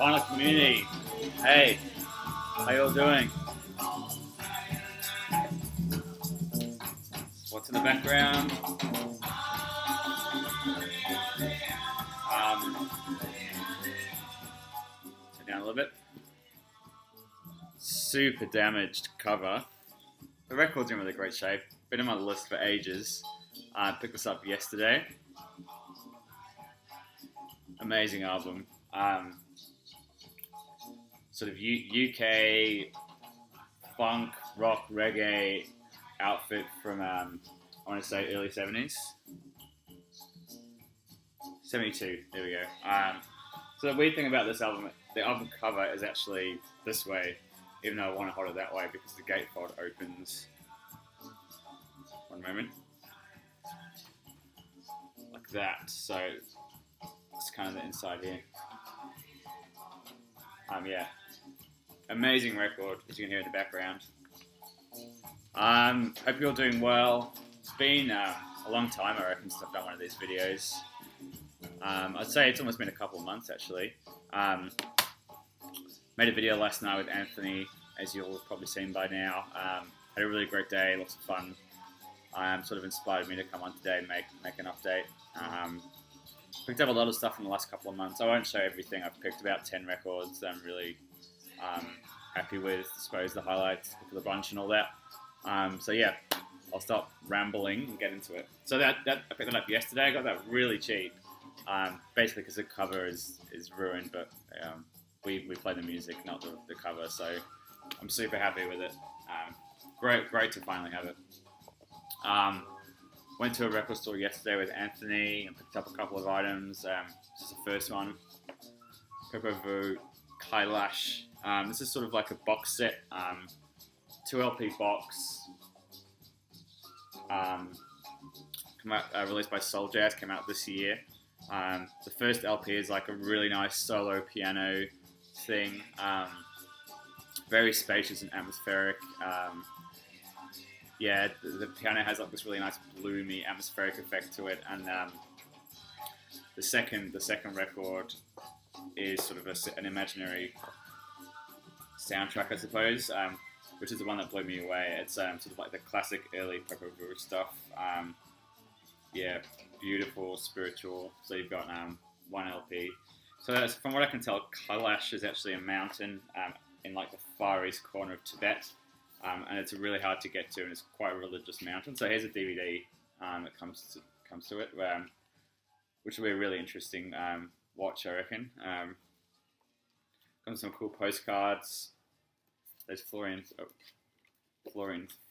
on a community. Hey, how y'all doing? What's in the background? Turn down a little bit. Super damaged cover. The record's in really great shape. Been on my list for ages. I picked this up yesterday. Amazing album. Sort of UK funk, rock, reggae outfit from, I want to say early 70s. 72, there we go. So the weird thing about this album, the album cover is actually this way, even though I want to hold it that way because the gatefold opens. One moment. Like that, so it's kind of the inside here. Yeah. Amazing record, as you can hear in the background. Hope you're all doing well. It's been a long time, I reckon, since I've done one of these videos. I'd say it's almost been a couple of months, actually. Made a video last night with Anthony, as you'll have probably seen by now. Had a really great day, lots of fun. Sort of inspired me to come on today and make an update. Picked up a lot of stuff in the last couple of months. I won't show everything. I've picked about 10 records that I'm really happy with. I suppose the highlights, pick of the bunch and all that. So yeah, I'll stop rambling and get into it. So that I picked that up yesterday. I got that really cheap, basically because the cover is ruined, but we play the music, not the cover. So I'm super happy with it. Great to finally have it. Went to a record store yesterday with Anthony and picked up a couple of items. This is the first one, Popo Vu Kailash. This is sort of like a box set, 2 LP box. Released by Soul Jazz, came out this year. The first LP is like a really nice solo piano thing, very spacious and atmospheric. Yeah, the piano has like this really nice bloomy atmospheric effect to it, and the second record is sort of an imaginary soundtrack, I suppose, which is the one that blew me away. It's sort of like the classic early Popo Vu stuff. Yeah, beautiful, spiritual. So you've got 1 LP. So that's, from what I can tell, Kailash is actually a mountain in like the far east corner of Tibet. And it's really hard to get to, and it's quite a religious mountain. So here's a DVD that comes to it, which will be a really interesting watch, I reckon. Got some cool postcards. There's Florian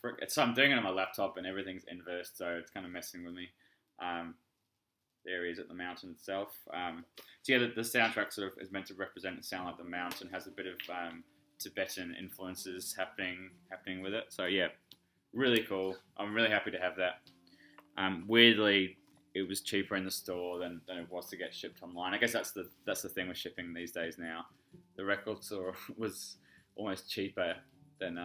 Frick. So I'm doing it on my laptop, and everything's inversed, so it's kind of messing with me. There he is at the mountain itself. So yeah, the soundtrack sort of is meant to represent and sound like the mountain, has a bit of Tibetan influences happening with it. So yeah, really cool. I'm really happy to have that. Weirdly, it was cheaper in the store than it was to get shipped online. I guess that's the thing with shipping these days now. The record store was almost cheaper than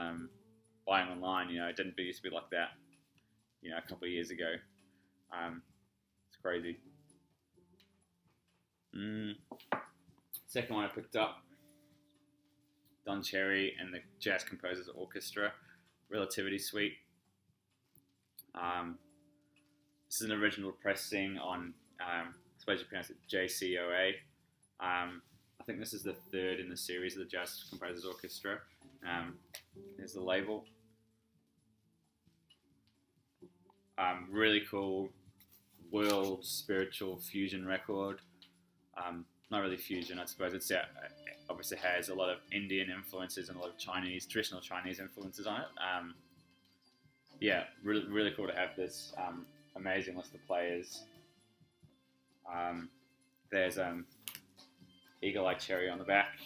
buying online. You know, it used to be like that. You know, a couple of years ago. It's crazy. Second one I picked up. Don Cherry and the Jazz Composers Orchestra, Relativity Suite. This is an original pressing on, I suppose you pronounce it JCOA. I think this is the third in the series of the Jazz Composers Orchestra. Here's the label. Really cool world spiritual fusion record. Not really fusion, I suppose. It's obviously has a lot of Indian influences and a lot of traditional Chinese influences on it. Yeah, really cool to have this. Amazing list of players. There's Eagle Eye Cherry on the back.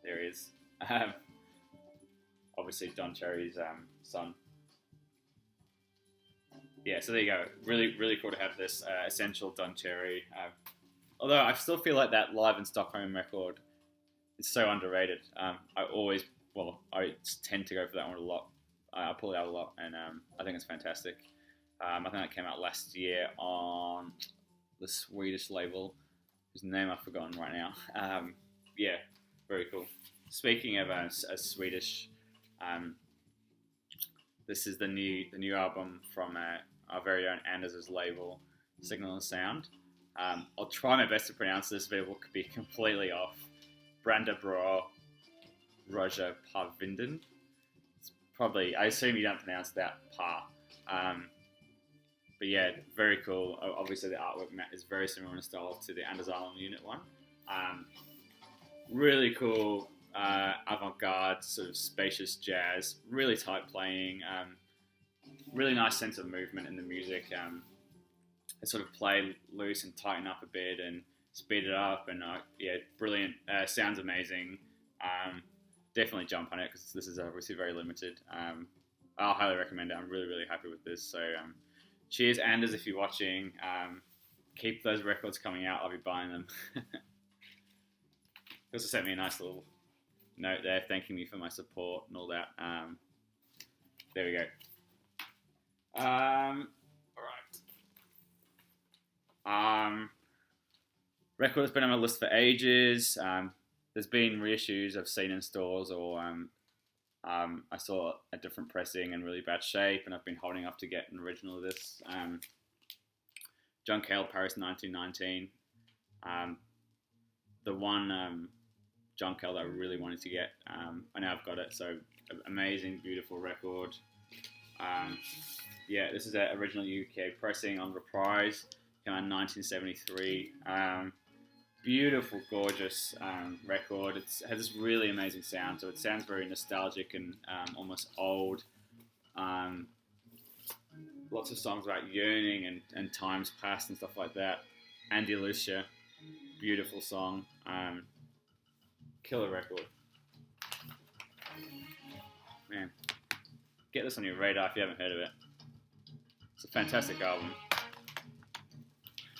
There he is. Obviously Don Cherry's son. Yeah, so there you go. Really cool to have this essential Don Cherry. Although I still feel like that Live in Stockholm record is so underrated. I tend to go for that one a lot. I pull it out a lot, and I think it's fantastic. I think that came out last year on the Swedish label, whose name I've forgotten right now. Yeah, Very cool. Speaking of a Swedish, um, this is the new album from our very own Anders' label, Signal and Sound. I'll try my best to pronounce this, but it will be completely off. Brandabra Roger Parvinden. It's probably, I assume you don't pronounce that Pa. But yeah, very cool. Obviously, the artwork is very similar in style to the Anders Island Unit one. Really cool, avant-garde, sort of spacious jazz. Really tight playing. Really nice sense of movement in the music. They sort of play loose and tighten up a bit and speed it up. And yeah, brilliant. Sounds amazing. Definitely jump on it because this is obviously very limited. I'll highly recommend it. I'm really, really happy with this. So cheers, Anders, if you're watching. Keep those records coming out. I'll be buying them. He also sent me a nice little note there thanking me for my support and all that. There we go. All right. Record has been on my list for ages. There's been reissues I've seen in stores, or I saw a different pressing in really bad shape, and I've been holding up to get an original of this. John Cale, Paris 1919. The one John Cale that I really wanted to get. I know I've got it, so amazing, beautiful record. Yeah, this is an original UK pressing on Reprise, came out in 1973. Beautiful, gorgeous record. It has this really amazing sound, so it sounds very nostalgic and almost old. Lots of songs about yearning and times past and stuff like that. Andy Lucia, beautiful song. Killer record. Man, get this on your radar if you haven't heard of it. It's a fantastic album.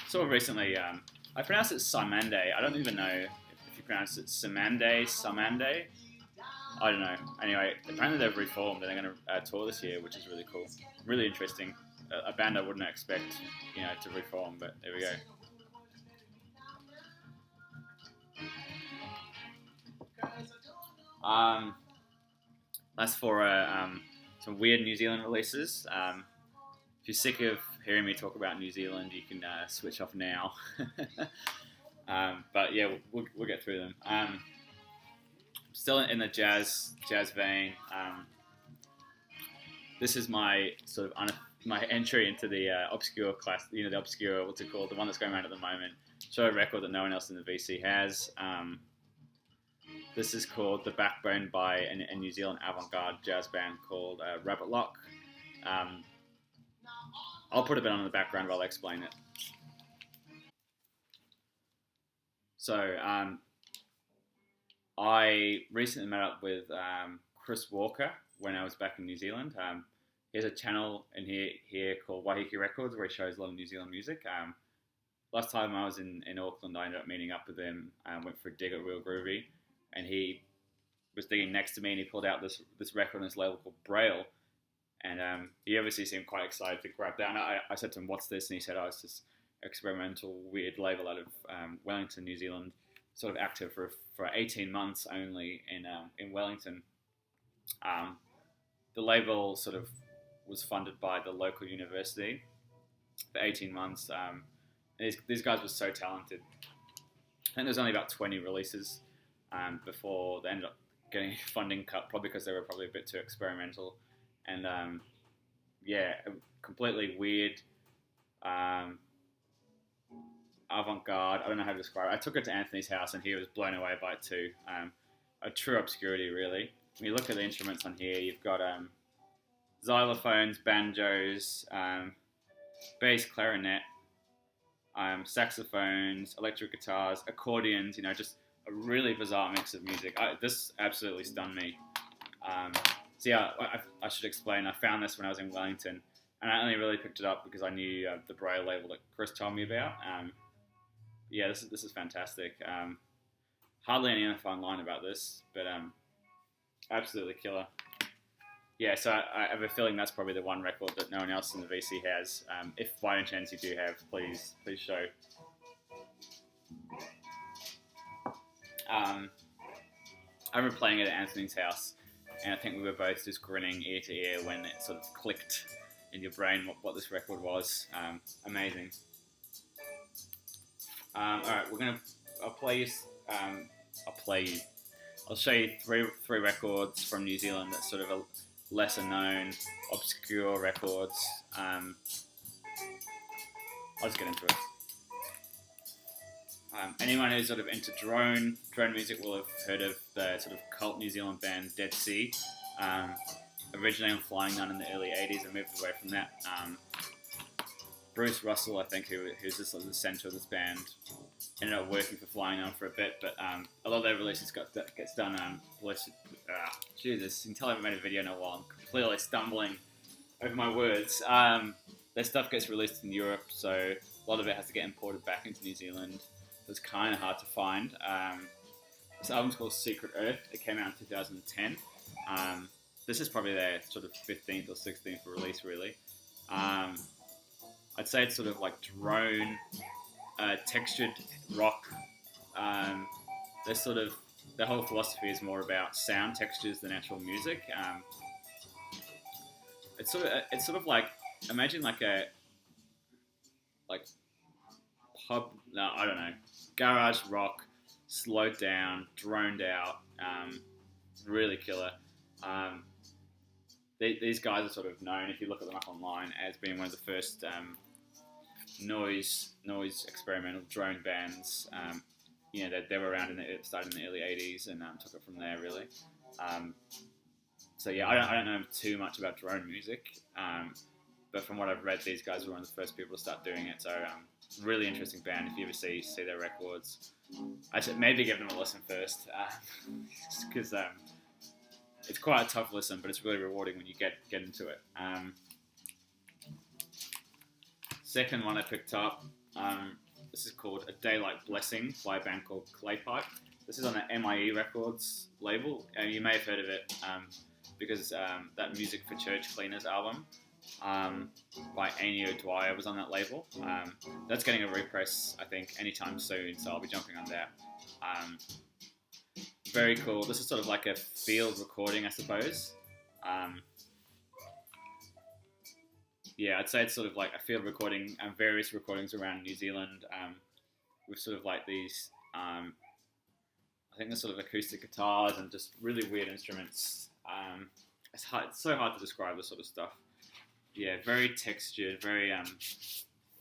Saw recently, I pronounce it Samande. I don't even know if you pronounce it Samande. I don't know. Anyway, apparently they've reformed and they're going to tour this year, which is really cool. Really interesting. A band I wouldn't expect, to reform, but there we go. That's for some weird New Zealand releases. If you're sick of hearing me talk about New Zealand, you can switch off now. But yeah, we'll get through them. Still in the jazz vein. This is my sort of my entry into the obscure class. The obscure, what's it called? The one that's going around at the moment. Show a record that no one else in the VC has. This is called The Backbone by a New Zealand avant-garde jazz band called Rabbit Lock. I'll put a bit on in the background while I explain it. So, I recently met up with Chris Walker when I was back in New Zealand. He has a channel in here called Waiheke Records where he shows a lot of New Zealand music. Last time I was in Auckland, I ended up meeting up with him. Went for a dig at Real Groovy, and he was digging next to me, and he pulled out this record on this label called Braille. And he obviously seemed quite excited to grab that. And I said to him, "What's this?" And he said, "Oh, it's this experimental, weird label out of Wellington, New Zealand, sort of active for 18 months only in Wellington." The label sort of was funded by the local university for 18 months. These guys were so talented. I think there was only about 20 releases before they ended up getting funding cut, probably because they were probably a bit too experimental. And yeah, completely weird, avant-garde. I don't know how to describe it. I took it to Anthony's house and he was blown away by it too. A true obscurity, really. When you look at the instruments on here, you've got xylophones, banjos, bass, clarinet, saxophones, electric guitars, accordions. Just a really bizarre mix of music. This absolutely stunned me. So yeah, I should explain. I found this when I was in Wellington, and I only really picked it up because I knew the Braille label that Chris told me about. Yeah, this is fantastic. Hardly any info online about this, but absolutely killer. Yeah, so I have a feeling that's probably the one record that no one else in the VC has. If by any chance you do have, please show. I remember playing it at Anthony's house, and I think we were both just grinning ear to ear when it sort of clicked in your brain what this record was. Amazing. Alright, I'll show you three records from New Zealand that sort of are lesser known, obscure records. I'll just get into it. Anyone who's sort of into drone music will have heard of the sort of cult New Zealand band Dead Sea. Originally on Flying Nun in the early 80s and moved away from that. Bruce Russell, I think, who's the sort of the centre of this band, ended up working for Flying Nun for a bit, but a lot of their releases gets done. Jesus, you can tell I haven't made a video in a while. I'm completely stumbling over my words. Their stuff gets released in Europe, so a lot of it has to get imported back into New Zealand. So it's kind of hard to find. This album's called Secret Earth. It came out in 2010. This is probably their sort of 15th or 16th release, really. I'd say it's sort of like drone, textured rock. Their whole philosophy is more about sound textures than actual music. It's sort of like, imagine like a pub. No, I don't know. Garage rock, slowed down, droned out. Really killer. These guys are sort of known, if you look at them up online, as being one of the first noise experimental drone bands. They were around started in the early 80s and took it from there, really. So yeah, I don't know too much about drone music, but from what I've read, these guys were one of the first people to start doing it. So really interesting band. If you ever see their records, I should maybe give them a listen first, because it's quite a tough listen, but it's really rewarding when you get into it. Second one I picked up, this is called A Daylight Blessing by a band called Claypipe. This is on the MIE Records label. You may have heard of it because that Music for Church Cleaners album by Ennio Dwyer was on that label. That's getting a repress, I think, anytime soon, so I'll be jumping on that. Very cool. This is sort of like a field recording, I suppose. Yeah, I'd say it's sort of like a field recording and various recordings around New Zealand with sort of like these, I think there's sort of acoustic guitars and just really weird instruments. It's so hard to describe this sort of stuff. Yeah, very textured, very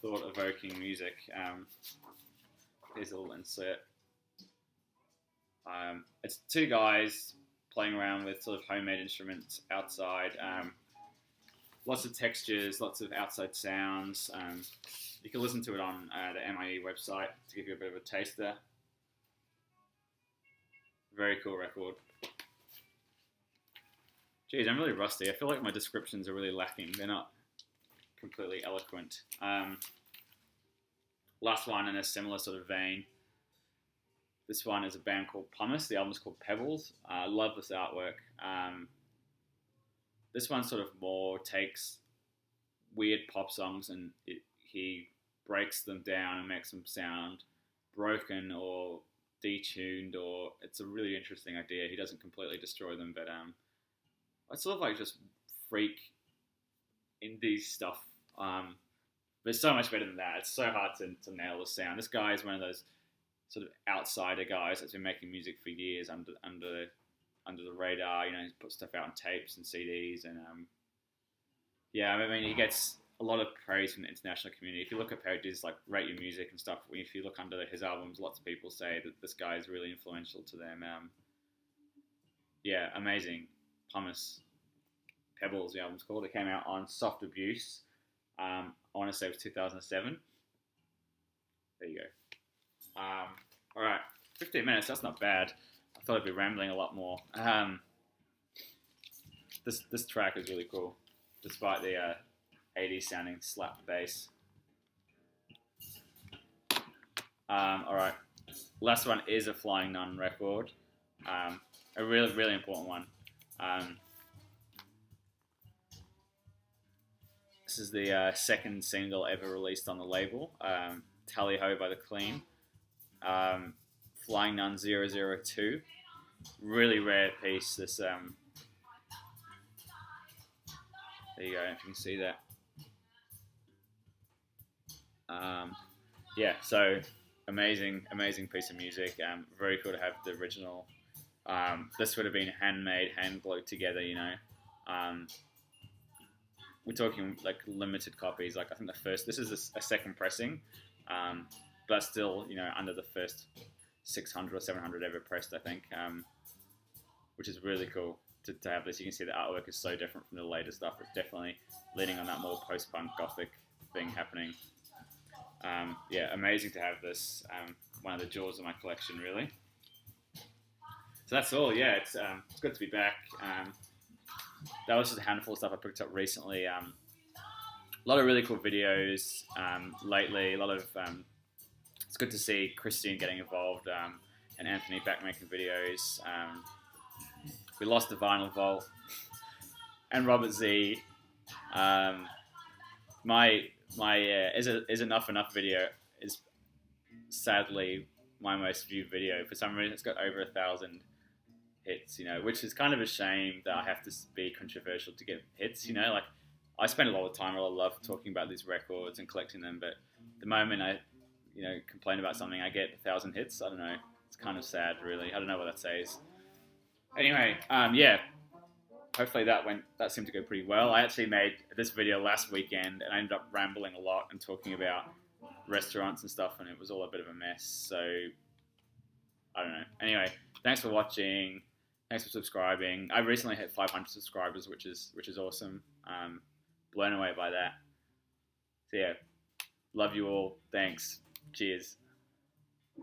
thought-evoking music. Here's a little insert. It's two guys playing around with sort of homemade instruments outside. Lots of textures, lots of outside sounds. You can listen to it on the MIE website to give you a bit of a taster. Very cool record. Geez, I'm really rusty. I feel like my descriptions are really lacking. They're not completely eloquent. Last one in a similar sort of vein. This one is a band called Pumice. The album's called Pebbles. I love this artwork. This one sort of more takes weird pop songs and he breaks them down and makes them sound broken or detuned, or it's a really interesting idea. He doesn't completely destroy them, but it's sort of like just freak indie stuff. But it's so much better than that. It's so hard to nail the sound. This guy is one of those sort of outsider guys that's been making music for years under the radar. He's put stuff out on tapes and CDs, and yeah, I mean, he gets a lot of praise from the international community. If you look at pages like Rate Your Music and stuff, if you look under his albums, lots of people say that this guy is really influential to them. Yeah, amazing. Pumice. Pebbles, the album's called. It came out on Soft Abuse. I want to say it was 2007. There you go. All right, 15 minutes. That's not bad. I thought I'd be rambling a lot more. This track is really cool, despite the 80s sounding slap bass. All right, last one is a Flying Nun record, a really, really important one. This is the second single ever released on the label, Tally Ho by The Clean. Flying Nun 002. really rare piece. This there you go. If you can see that. Yeah, so amazing piece of music. Very cool to have the original. This would have been handmade, hand glued together. You know, we're talking like limited copies. Like I think this is a second pressing, but still, you know, under the first 600 or 700 ever pressed. I think, which is really cool to have this. You can see the artwork is so different from the later stuff. It's definitely leaning on that more post-punk gothic thing happening. Yeah, amazing to have this. One of the jewels of my collection, really. So that's all. Yeah, it's good to be back. That was just a handful of stuff I picked up recently. A lot of really cool videos lately. A lot of it's good to see Christine getting involved and Anthony back making videos. We lost the Vinyl Vault and Robert Z. My is enough video is sadly my most viewed video. For some reason, it's got over 1,000 hits. You know, which is kind of a shame that I have to be controversial to get hits. You know, like I spend a lot of time, I love talking about these records and collecting them, but the moment I, you know, complain about something, I get 1,000 hits. I don't know. It's kind of sad, really. I don't know what that says. Anyway, yeah. Hopefully that seemed to go pretty well. I actually made this video last weekend and I ended up rambling a lot and talking about restaurants and stuff, and it was all a bit of a mess. So I don't know. Anyway, thanks for watching. Thanks for subscribing. I recently hit 500 subscribers, which is awesome. Blown away by that. So yeah, love you all. Thanks. Cheers.